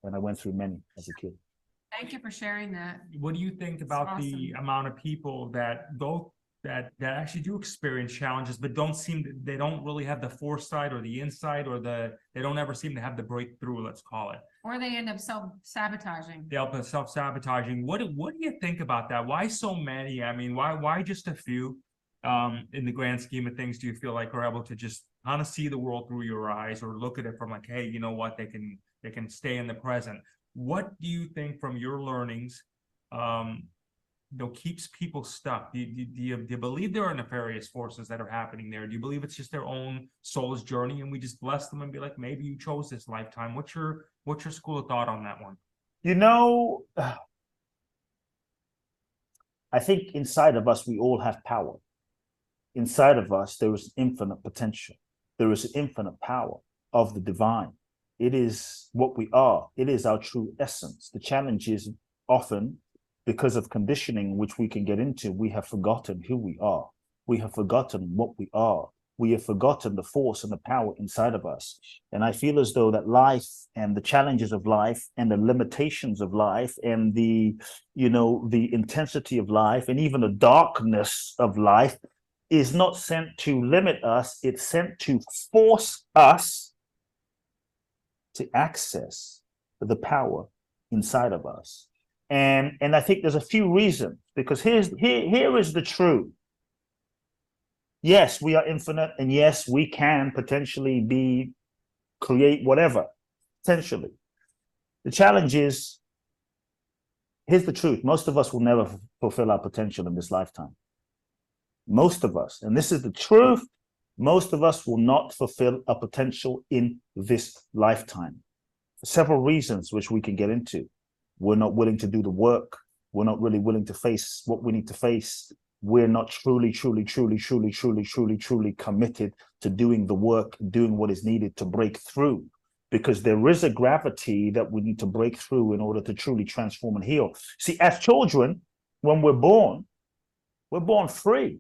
And I went through many as a kid. Thank you for sharing that. What do you think about the amount of people that go that actually do experience challenges, but they don't really have the foresight or the insight, or they don't ever seem to have the breakthrough, let's call it. Or they end up self-sabotaging. They end up self-sabotaging. What do you think about that? Why so many? I mean, why just a few? In the grand scheme of things, do you feel like we're able to just kind of see the world through your eyes, or look at it from like, hey, you know what, they can stay in the present? What do you think from your learnings keeps people stuck? Do you believe there are nefarious forces that are happening there? Do you believe it's just their own soul's journey and we just bless them and be like, maybe you chose this lifetime? What's your school of thought on that one? You know, I think inside of us, we all have power. Inside of us, there is infinite potential. There is infinite power of the divine. It is what we are. It is our true essence. The challenge is often, because of conditioning, which we can get into, we have forgotten who we are. We have forgotten what we are. We have forgotten the force and the power inside of us. And I feel as though that life and the challenges of life and the limitations of life and the intensity of life and even the darkness of life is not sent to limit us. It's sent to force us to access the power inside of us. And I think there's a few reasons, because here is the truth. Yes, we are infinite, and yes, we can potentially create whatever, potentially. The challenge is, here's the truth. Most of us will never fulfill our potential in this lifetime. Most of us, and this is the truth, most of us will not fulfill a potential in this lifetime. For several reasons, which we can get into. We're not willing to do the work. We're not really willing to face what we need to face. We're not truly committed to doing the work, doing what is needed to break through. Because there is a gravity that we need to break through in order to truly transform and heal. See, as children, when we're born free.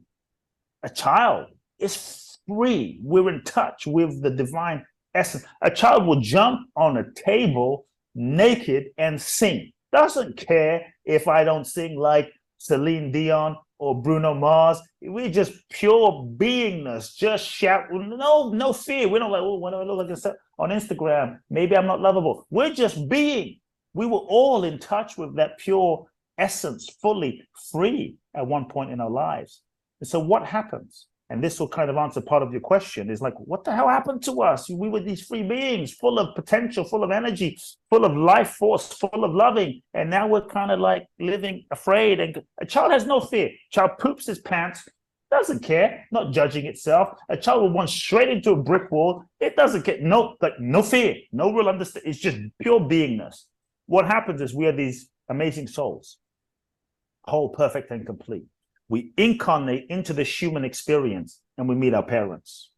A child is free. We're in touch with the divine essence. A child will jump on a table naked and sing. Doesn't care if I don't sing like Celine Dion or Bruno Mars. We're just pure beingness. Just shout. No fear. We're not like, oh, when I look like this on Instagram, maybe I'm not lovable. We're just being. We were all in touch with that pure essence, fully free at one point in our lives. And so what happens? And this will kind of answer part of your question, is like, what the hell happened to us? We were these free beings, full of potential, full of energy, full of life force, full of loving. And now we're kind of like living afraid. And a child has no fear. Child poops his pants, doesn't care, not judging itself. A child will run straight into a brick wall. It doesn't get no fear, no real understanding. It's just pure beingness. What happens is we are these amazing souls, whole, perfect, and complete. We incarnate into this human experience and we meet our parents.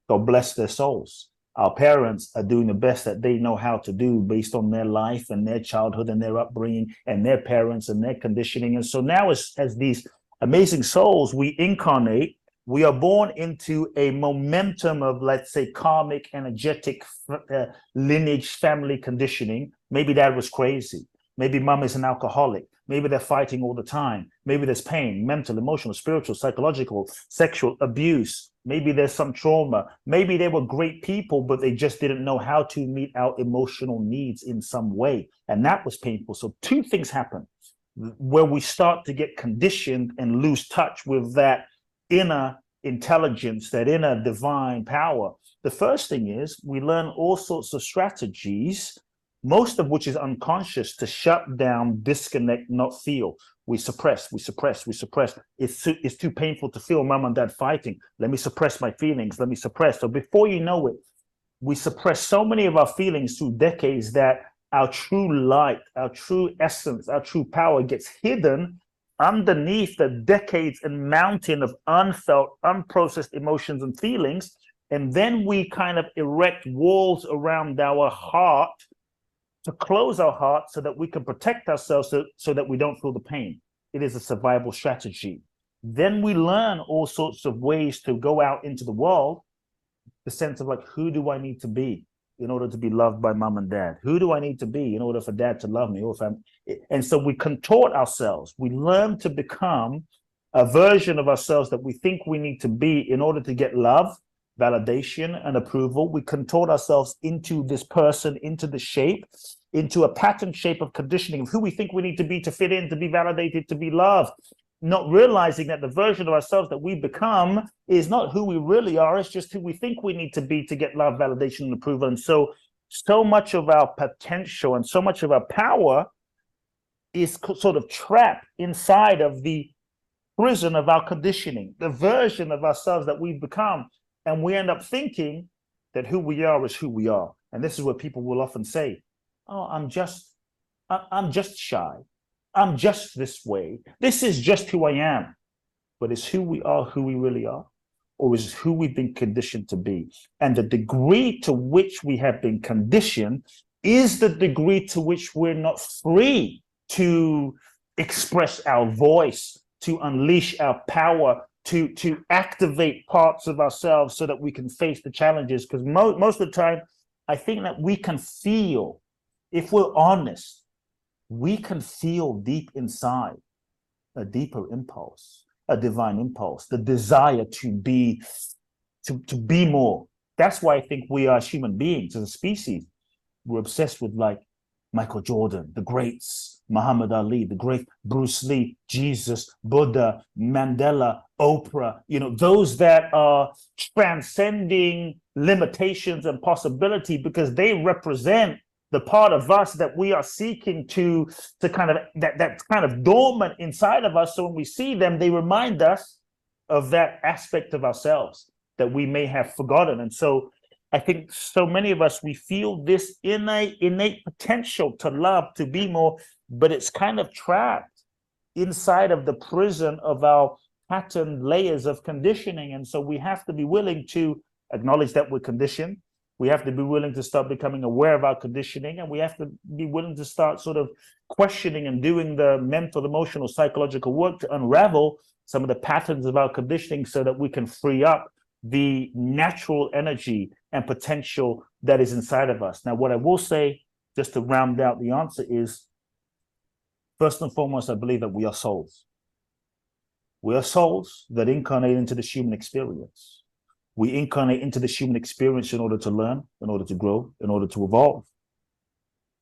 God bless their souls. Our parents are doing the best that they know how to do based on their life and their childhood and their upbringing and their parents and their conditioning. And so now as these amazing souls, we incarnate, we are born into a momentum of, let's say, karmic, energetic lineage, family conditioning. Maybe dad was crazy. Maybe mom is an alcoholic. Maybe they're fighting all the time. Maybe there's pain, mental, emotional, spiritual, psychological, sexual abuse. Maybe there's some trauma. Maybe they were great people, but they just didn't know how to meet our emotional needs in some way. And that was painful. So two things happen where we start to get conditioned and lose touch with that inner intelligence, that inner divine power. The first thing is we learn all sorts of strategies, most of which is unconscious, to shut down, disconnect, not feel. We suppress. It's too painful to feel mom and dad fighting. Let me suppress my feelings. Let me suppress. So before you know it, we suppress so many of our feelings through decades that our true light, our true essence, our true power gets hidden underneath the decades and mountain of unfelt, unprocessed emotions and feelings. And then we kind of erect walls around our heart to close our heart so that we can protect ourselves so that we don't feel the pain. It is a survival strategy. Then we learn all sorts of ways to go out into the world, the sense of like, who do I need to be? in order to be loved by mom and dad? Who do I need to be in order for dad to love me? Or and so we contort ourselves. We learn to become a version of ourselves that we think we need to be in order to get love, validation, and approval. We contort ourselves into this person, into the shape, into a pattern shape of conditioning of who we think we need to be to fit in, to be validated, to be loved, not realizing that the version of ourselves that we become is not who we really are. It's just who we think we need to be to get love, validation, and approval. And so much of our potential and so much of our power is sort of trapped inside of the prison of our conditioning, the version of ourselves that we've become. And we end up thinking that who we are is who we are. And this is what people will often say, oh, I'm just shy. I'm just this way. This is just who I am. But is who we are who we really are? Or is who we've been conditioned to be? And the degree to which we have been conditioned is the degree to which we're not free to express our voice, to unleash our power, to activate parts of ourselves so that we can face the challenges. Because most of the time, I think that we can feel, if we're honest, we can feel deep inside a deeper impulse, a divine impulse, the desire to be more. That's why I think we are, as human beings, as a species, we're obsessed with like Michael Jordan, the greats, Muhammad Ali, the great Bruce Lee, Jesus, Buddha, Mandela, Oprah, those that are transcending limitations and possibility because they represent the part of us that we are seeking to kind of, that's kind of dormant inside of us. So when we see them, they remind us of that aspect of ourselves that we may have forgotten. And so I think so many of us, we feel this innate potential to love, to be more, but it's kind of trapped inside of the prison of our pattern layers of conditioning. And so we have to be willing to acknowledge that we're conditioned. We have to be willing to start becoming aware of our conditioning, and we have to be willing to start sort of questioning and doing the mental, emotional, psychological work to unravel some of the patterns of our conditioning so that we can free up the natural energy and potential that is inside of us. Now, what I will say, just to round out the answer, is first and foremost, I believe that we are souls. We are souls that incarnate into this human experience. We incarnate into this human experience in order to learn, in order to grow, in order to evolve.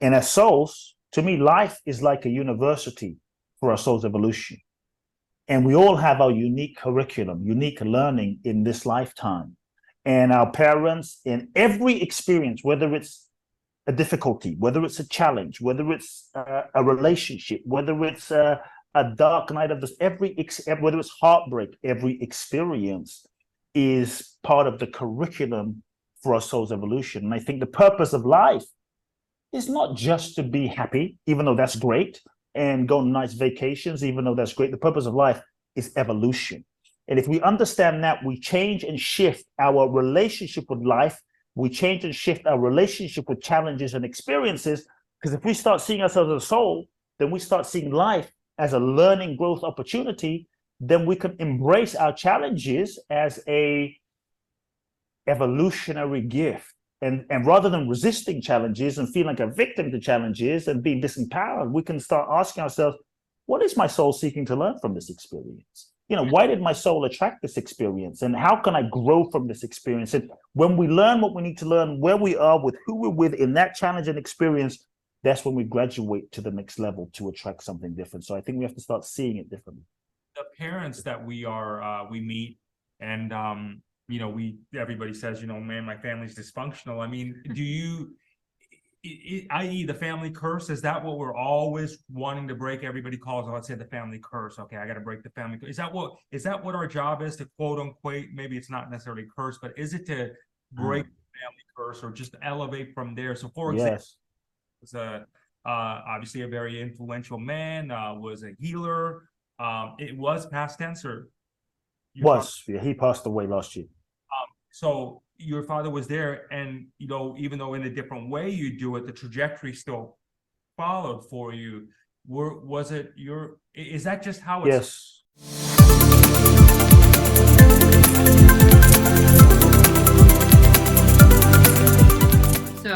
And as souls, to me, life is like a university for our soul's evolution. And we all have our unique curriculum, unique learning in this lifetime. And our parents, in every experience, whether it's a difficulty, whether it's a challenge, whether it's a relationship, whether it's a dark night of this, whether it's heartbreak, every experience is part of the curriculum for our soul's evolution. And I think the purpose of life is not just to be happy, even though that's great, and go on nice vacations, even though that's great. The purpose of life is evolution. And if we understand that, we change and shift our relationship with life. We change and shift our relationship with challenges and experiences. Because if we start seeing ourselves as a soul, then we start seeing life as a learning growth opportunity. Then we can embrace our challenges as a evolutionary gift. And rather than resisting challenges and feeling like a victim to challenges and being disempowered, we can start asking ourselves, what is my soul seeking to learn from this experience? Why did my soul attract this experience? And how can I grow from this experience? And when we learn what we need to learn, where we are with who we're with in that challenge and experience, that's when we graduate to the next level to attract something different. So I think we have to start seeing it differently. The parents that we meet, and everybody says, man, my family's dysfunctional. I mean, do you, i.e. the family curse, is that what we're always wanting to break? Everybody calls, let's say, the family curse. Okay, I got to break the family curse. Is that what our job is, to quote unquote, maybe it's not necessarily curse, but is it to break the family curse or just elevate from there? So for example, was obviously a very influential man, was a healer. It was past tense, or he passed away last year. So your father was there, and even though in a different way you do it, the trajectory still followed for you. Is that just how it's? Yes. So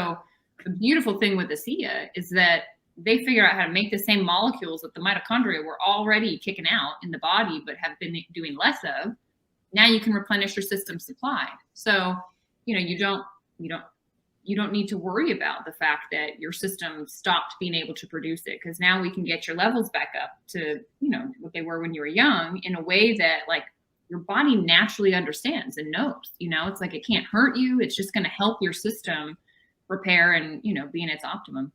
the beautiful thing with ASEA is that they figure out how to make the same molecules that the mitochondria were already kicking out in the body, but have been doing less of. Now you can replenish your system supply. So, you don't need to worry about the fact that your system stopped being able to produce it, because now we can get your levels back up to, what they were when you were young, in a way that like your body naturally understands and knows. It's like it can't hurt you. It's just going to help your system repair and, be in its optimum.